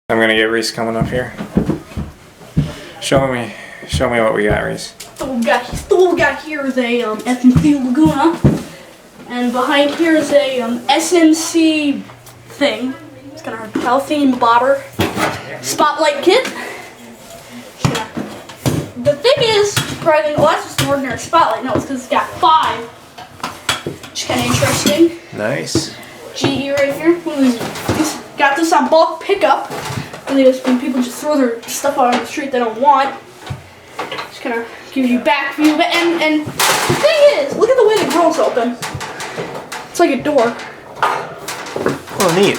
I'm gonna get Reece coming up here. Show me what we got, Reece. So what we got here is a SMC Laguna, and behind here is a SMC thing. It's got our Californian bobber spotlight kit. The thing is, probably oh, that's just an ordinary spotlight. No, it's because it's got 5, which is kind of interesting. Nice. GE right here. Got this on bulk pickup. When people just throw their stuff out on the street they don't want. Just kind of gives you back view. And the thing is, look at the way the grill's open. It's like a door. Oh, neat.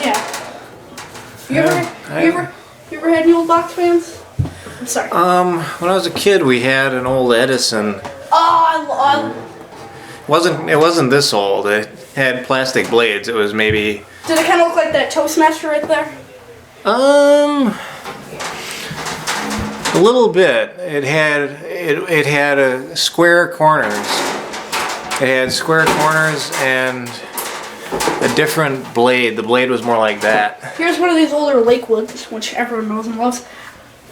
Yeah. You ever had any old box fans? I'm sorry. When I was a kid, we had an old Edison. Oh, It wasn't this old. It had plastic blades. It was maybe. Did it kind of look like that Toastmaster right there? A little bit. It had square corners. It had square corners and a different blade. The blade was more like that. Here's one of these older Lakewoods, which everyone knows and loves.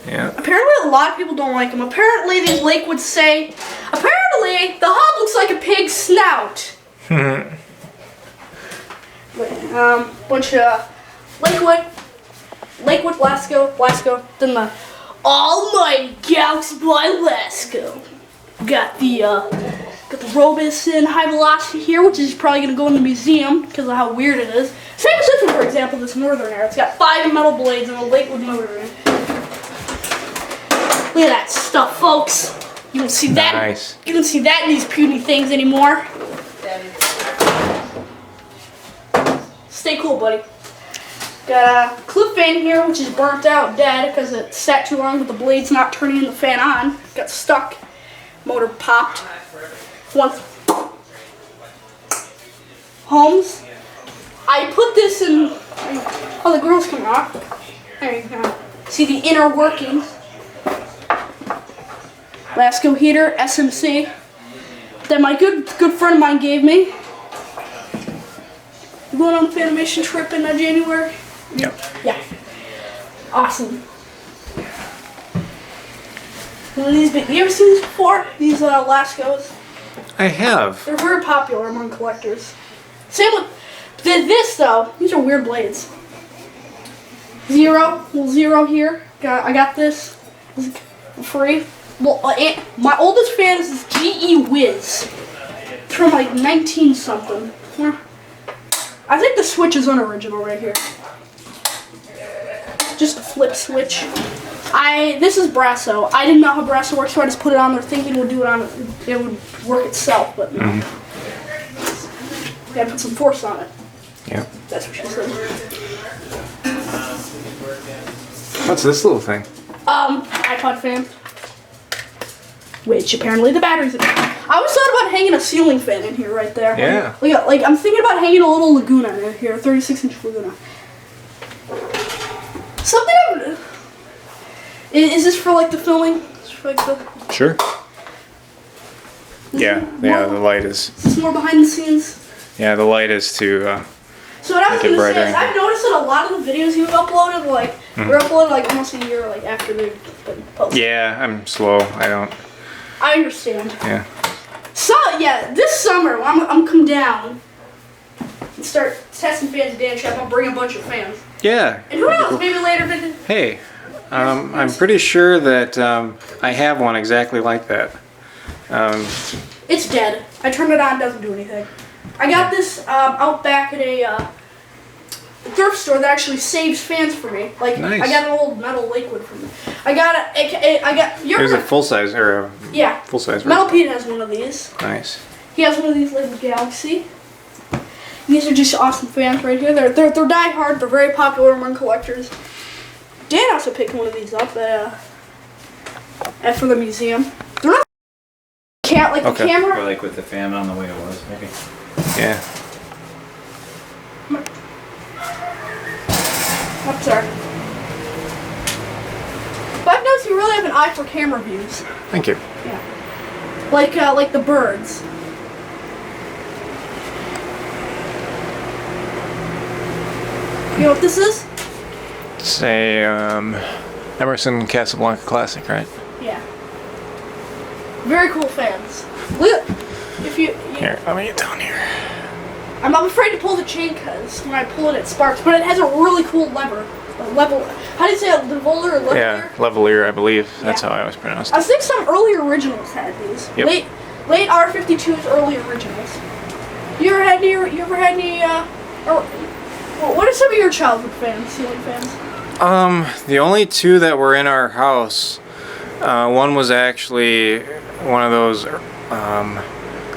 Yeah. Apparently a lot of people don't like them. Apparently these Lakewoods say, apparently the hub looks like a pig's snout. Bunch of Lakewood, Lasko, then the Almighty Galaxy by Lasko. Got the Robison high velocity here, which is probably gonna go in the museum because of how weird it is. Same as this one, for example, this Northern Air. It's got 5 metal blades and a Lakewood motor in it. Look at that stuff, folks. You don't see that. Nice. You don't see that in these puny things anymore. Stay cool, buddy. Got a clip fan here, which is burnt out, dead, because it sat too long with the blades not turning the fan on. Got stuck. Motor popped. Once. Holmes. I put this in. Oh, the grill's coming off. There you go. See the inner workings. Lasko heater, SMC. That my good friend of mine gave me. You going on the Fanimation trip in January? Yep. Yeah. Awesome. One of these big. You ever seen these before? These Laskos? I have. They're very popular among collectors. Same with this though. These are weird blades. Little zero here. I got this for free. Well, my oldest fan is this GE Whiz. It's from like 19 something. I think the switch is unoriginal right here. Just a flip switch. This is Brasso. I didn't know how Brasso works, so I just put it on there thinking it would work itself, but no. Gotta put some force on it. Yeah. That's what she said. What's this little thing? iPod fan. Which apparently the battery's in it. I always thought about hanging a ceiling fan in here right there. Yeah. Like I'm thinking about hanging a little Laguna in here, a 36-inch Laguna. Something is this for like the filming? For like the Sure. Yeah, the light is. Is this more behind the scenes? Yeah, the light is to so what I was make it gonna say brighter. is I've noticed that a lot of the videos you've uploaded, were uploaded like almost a year after they've been posted. Yeah, I'm slow. I understand. Yeah. So yeah, this summer I'm come down and start testing fans at Dan Shop. I'll bring a bunch of fans. Yeah. And who knows, maybe later. Hey, I'm pretty sure that I have one exactly like that. It's dead. I turned it on, it doesn't do anything. I got this out back at a thrift store that actually saves fans for me. Like nice. I got an old metal Lakewood from it. I got There's a full size or full size. Metal Pete has one of these. Nice. He has one of these Lakewood Galaxy. These are just awesome fans right here. They're die hard. They're very popular among collectors. Dan also picked one of these up for the museum. They're not the camera. Or like with the fan on the way it was, maybe. Yeah. I'm sorry. But I've noticed you really have an eye for camera views. Thank you. Yeah. Like the birds. You know what this is? It's a Emerson Casablanca Classic, right? Yeah. Very cool fans. Look, if you Here, let me get down here. I'm afraid to pull the chain because when I pull it, it sparks. But it has a really cool lever. A level. How do you say it? Leveler or leveler? Yeah, Levelier, I believe. That's Yeah. how I always pronounce I it. think some early originals had these. Yep. Late R52's early originals. You ever had any? Or what are some of your childhood fans? Ceiling fans? The only two that were in our house, one was actually one of those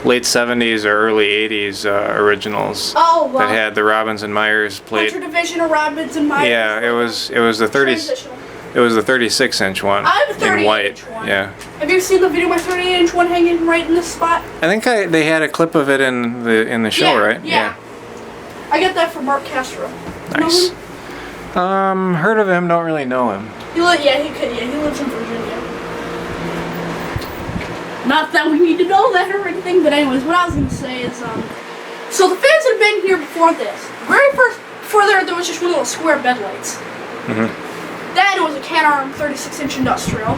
late 70s or early 80s originals Oh, wow. that had the Robbins and Myers plate. Hunter Division or Robbins and Myers. Yeah, it was the 30. Transitional. It was the 36-inch one. I have a in 38 white. inch one. Yeah. Have you seen the video of my 38-inch one hanging right in this spot? I think they had a clip of it in the show, Yeah, right? Yeah. I got that from Mark Castro. Nice. Know him? Heard of him? Don't really know him. He lives in Virginia. Not that we need to know that or anything, but anyways, what I was gonna say is, so the fans had been here before this. Before there was just one of those square bed lights. Mhm. Then it was a Canarm 36-inch industrial.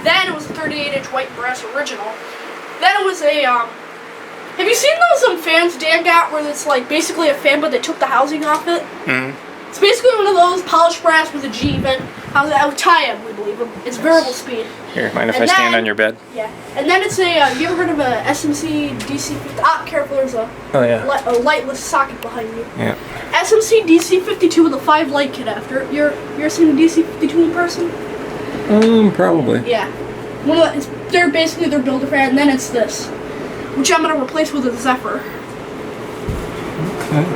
Then it was a 38-inch white brass original. Then it was a, have you seen those fans Dan got where it's like basically a fan but they took the housing off it? Mhm. It's basically one of those polished brass with a G vent. Tie-up, we believe. It's variable speed. Here, mind if And I stand then- on your bed? Yeah. And then it's a, you ever heard of a SMC DC50? Ah, careful, there's a, Oh yeah. a lightless socket behind you. Yeah. SMC DC52 with a 5 light kit after. You're seeing the DC52 in person? Probably. Yeah. They're basically their builder fan, and then it's this, which I'm gonna replace with a Zephyr,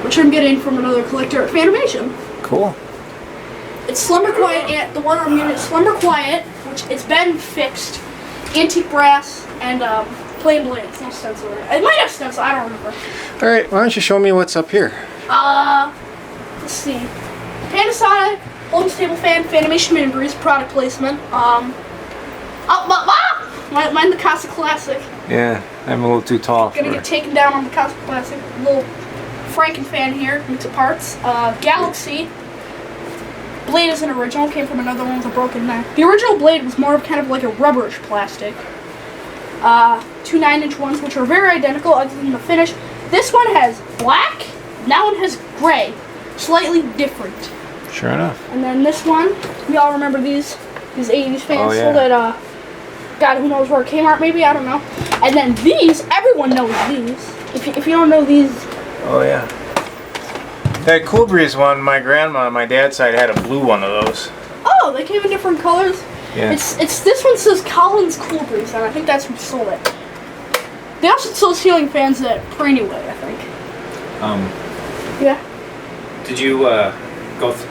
which I'm getting from another collector at Fanimation. Cool. It's Slumber Quiet, and the one I'm using Slumber Quiet, which it's been fixed, antique brass, and plain blades, no stencil. It might have stencil, I don't remember. All right. Why don't you show me what's up here? Let's see. Panasonic, Holmes Table Fan, Fanimation Memories, product placement. Mind the Casa Classic. Yeah, I'm a little too tall Gonna get taken down on the Casa Classic. Little Franken fan here, mix of parts. Galaxy. Blade isn't original, came from another one with a broken neck. The original blade was more of kind of like a rubberish plastic. 2 9-inch ones, which are very identical other than the finish. This one has black, that one has gray. Slightly different. Sure enough. And then this one, y'all remember these 80s fans Oh, yeah. sold at, God, who knows where, Kmart maybe, I don't know. And then these, everyone knows these. If you don't know these. Oh yeah. That Cool Breeze one, my grandma on my dad's side had a blue one of those. Oh, they came in different colors. Yeah. It's this one says Collins Cool Breeze, and I think that's who sold it. They also sold ceiling fans at Way, I think. Yeah. Did you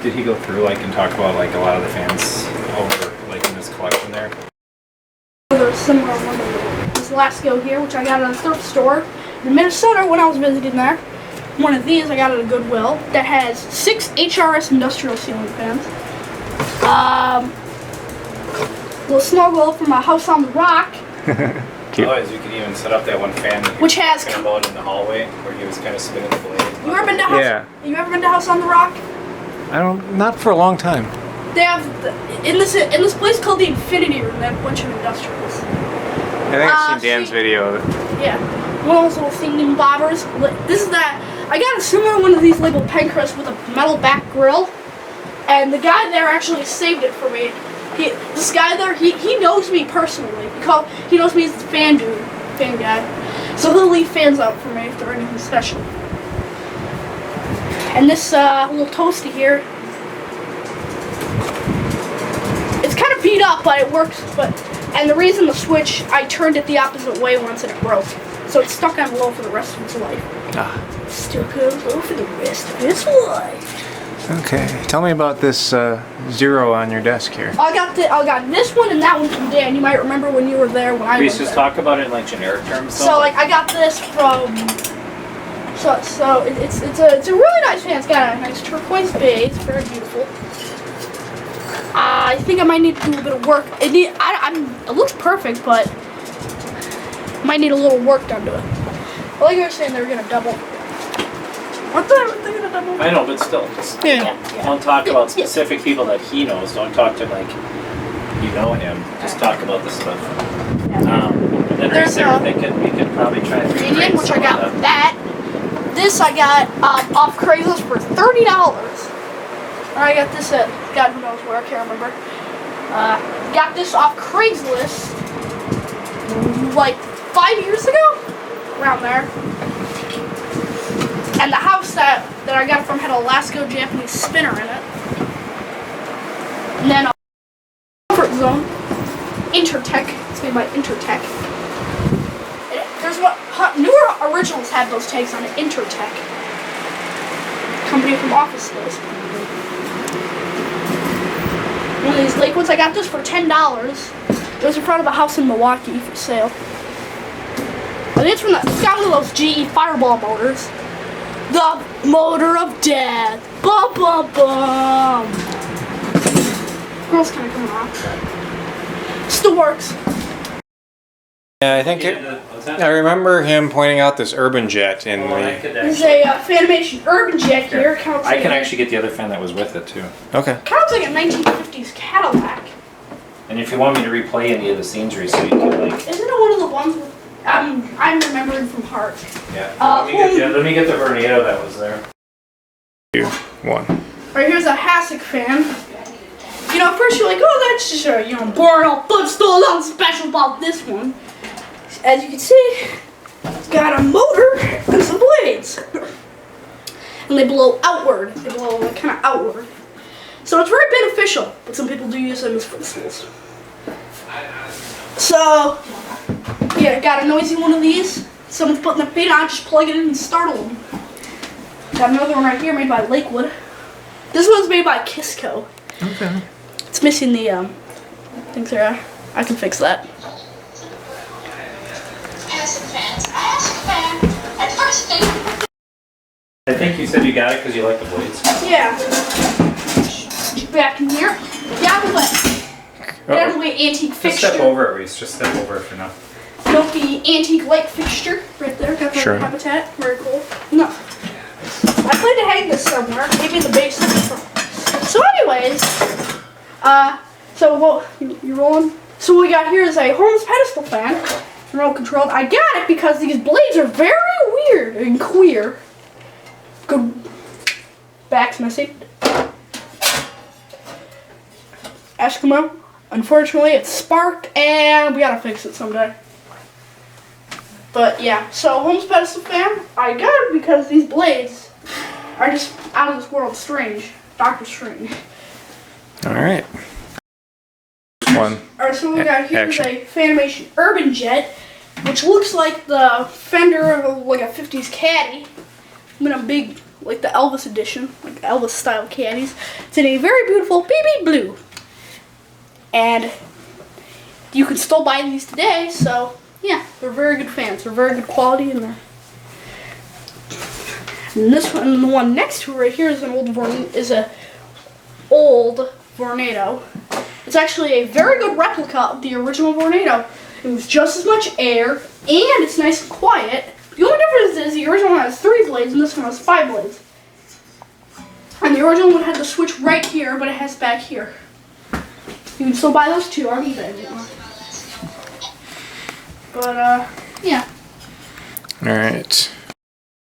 did he go through like and talk about like a lot of the fans over like in his collection there? Another similar one of this Lasko here, which I got at a thrift store in Minnesota when I was visiting there. One of these I got at a Goodwill that has 6 HRS industrial ceiling fans. Little snow globe from a house on the rock, Cute. Otherwise, you could even set up that one fan that which has. kind of out in the hallway where he was kind of spinning the blade. You ever been to house? Yeah. You ever been to House on the Rock? Not for a long time. They have in this place called the Infinity Room. They have a bunch of industrials. I think I've seen Dan's video of it. Yeah, one of those little thinking bobbers. This is that. I got a similar one of these labeled Pencrest with a metal back grill, and the guy there actually saved it for me. This guy there, he knows me personally. He knows me as the fan guy. So he'll leave fans out for me if they're anything special. And this little toasty here, it's kind of beat up, but it works. And the reason the switch, I turned it the opposite way once and it broke. So it's stuck on low for the rest of its life. Still goes low for the rest of its life. Okay. Tell me about this Zero on your desk here. I got this one and that one from Dan. You might remember when you were there when I was Reece, just there. talk about it in like generic terms. So like I got this from. So it's a really nice fan. It's got a nice turquoise base. It's very beautiful. I think I might need to do a bit of work. It looks perfect, but might need a little work done to it. Like I was saying, they're gonna double. What the? They're gonna double. I know, but still, just Yeah. don't talk about specific people that he knows. Don't talk to like you know him. Just talk about the stuff. And then There's there, we could probably try and Canadian, recreate which some I got of that. that. This I got off Craigslist for $30. Or I got this at God who knows where, I can't remember. Got this off Craigslist like 5 years ago, around there. And the house that I got it from had a Lasko Japanese spinner in it. And then a comfort zone, Intertech. It's made by Intertech. There's what newer originals have those tags on it. Intertech, company from Office Space. One of these Lakewoods, I got this for $10. It was in front of a house in Milwaukee for sale. I think it's got one of those GE Fireball motors. The motor of death. Bum bum bum. Girl's kind of coming off, but still works. Yeah, I think I remember him pointing out this Urban Jet in the. There's a Fanimation Urban Jet here. Counts I can like actually get the other fan that was with it too. Okay. counts like a 1950s Cadillac. And if you want me to replay any of the scenes, Reece, so you can like. Isn't it one of the ones with, I'm remembering from heart. Yeah. Let me get the Vornado that was there. 2, 1. Right here's a hassock fan. You know, at first you're like, oh, that's just a boring footstool. Nothing special about this one. As you can see, it's got a motor and some blades. And they blow outward. They blow like kind of outward. So it's very beneficial, but some people do use them as footstools. So, yeah, got a noisy one of these. Someone's putting their feet on, just plug it in and startle them. Got another one right here made by Lakewood. This one's made by Kisco. Okay. It's missing the things there. I can fix that. I think you said you got it because you like the blades. Yeah. Back in here. Down the way. Down the way antique Just fixture. step over it, Reece. Just step over it for now. Note the antique light fixture right there. Got the Sure. habitat. Very cool. No. I plan to hang this somewhere. Maybe in the basement. So anyways, so what you rolling? So what we got here is a Holmes pedestal fan. Remote controlled. I got it because these blades are very weird and queer. Good. Back's missing. Eskimo. Unfortunately, it's sparked, and we gotta fix it someday. But yeah, so Holmes pedestal fan. I got it because these blades are just out of this world strange. Doctor Strange. All right. 1. Alright, so what we got here is Action. a Fanimation Urban Jet, which looks like the fender of like a 50s caddy. I mean, a big, like the Elvis edition, like Elvis style caddies. It's in a very beautiful BB blue. And you can still buy these today, so yeah, they're very good fans. They're very good quality, and they're. And this one, and the one next to it right here is an old Vornado. It's actually a very good replica of the original Vornado. It was just as much air, and it's nice and quiet. The only difference is the original one has 3 blades, and this one has 5 blades. And the original one had the switch right here, but it has back here. You can still buy those too on eBay. But, yeah. All right.